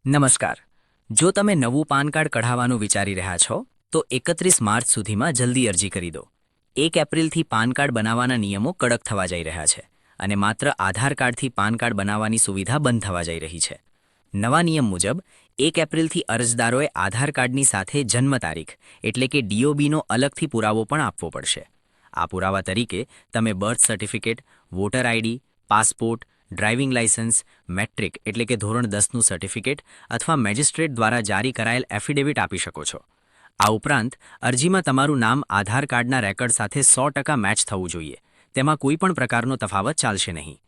નમસ્કાર. જો તમે નવું પાન કાર્ડ કઢાવવાનું વિચારી રહ્યા છો તો 31 માર્ચ સુધીમાં જલ્દી અરજી કરી દો. 1 એપ્રિલથી પાન કાર્ડ બનાવવાના નિયમો કડક થવા જઈ રહ્યા છે અને માત્ર આધાર કાર્ડથી પાન કાર્ડ બનાવવાની સુવિધા બંધ થવા જઈ રહી છે. નવા નિયમ મુજબ 1 એપ્રિલથી અરજદારોએ આધાર કાર્ડની સાથે જન્મ તારીખ એટલે કે DOBનો અલગથી પુરાવો પણ આપવો પડશે. આ પુરાવા તરીકે તમે birth certificate, voter ID, passport, driving licence, matric એટલે કે ધોરણ 10નું સર્ટિફિકેટ અથવા મેજિસ્ટ્રેટ દ્વારા જારી કરાયેલ એફિડેવિટ આપી શકો છો. આ ઉપરાંત અરજીમાં તમારું નામ આધાર કાર્ડના રેકર્ડ સાથે 100% મેચ થવું જોઈએ. તેમાં કોઈ પણ પ્રકારનો તફાવત ચાલશે નહીં.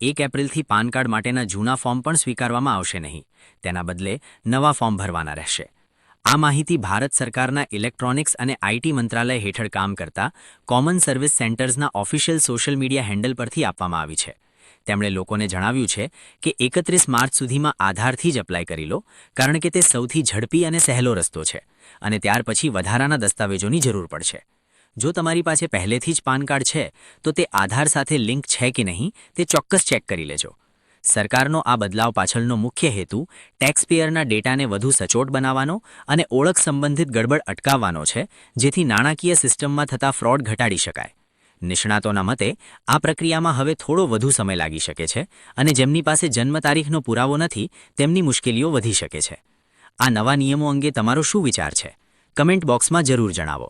1 એપ્રિલથી પાન કાર્ડ માટેના જૂના ફોર્મ પણ સ્વીકારવામાં આવશે નહીં. તેના બદલે નવા ફોર્મ ભરવાના રહેશે. આ માહિતી ભારત સરકારના ઇલેક્ટ્રોનિક્સ અને આઈટી મંત્રાલય હેઠળ કામ કરતા કોમન સર્વિસ સેન્ટર્સના ઓફિશિયલ સોશિયલ મીડિયા હેન્ડલ પરથી આપવામાં આવી છે. તેમણે લોકોને જણાવ્યું છે કે 31 માર્ચ સુધીમાં આધારથી જ એપ્લાય કરી લો, કારણ કે તે સૌથી ઝડપી અને સહેલો રસ્તો છે અને ત્યાર પછી વધારાના દસ્તાવેજોની જરૂર પડશે. જો તમારી પાસે પહેલેથી જ પાન કાર્ડ છે તો તે આધાર સાથે લિંક છે કે નહીં તે ચોક્કસ ચેક કરી લેજો. સરકારનો આ બદલાવ પાછળનો મુખ્ય હેતુ ટેક્સપેયરના ડેટાને વધુ સચોટ બનાવવાનો અને ઓળખ સંબંધિત ગડબડ અટકાવવાનો છે, જેથી નાણાકીય સિસ્ટમમાં થતા ફ્રોડ ઘટાડી શકાય. નિષ્ણાતોના મતે આ પ્રક્રિયામાં હવે થોડો વધુ સમય લાગી શકે છે અને જેમની પાસે જન્મ તારીખનો પુરાવો નથી તેમની મુશ્કેલીઓ વધી શકે છે. આ નવા નિયમો અંગે તમારો શું વિચાર છે? કમેન્ટ બોક્સમાં જરૂર જણાવો.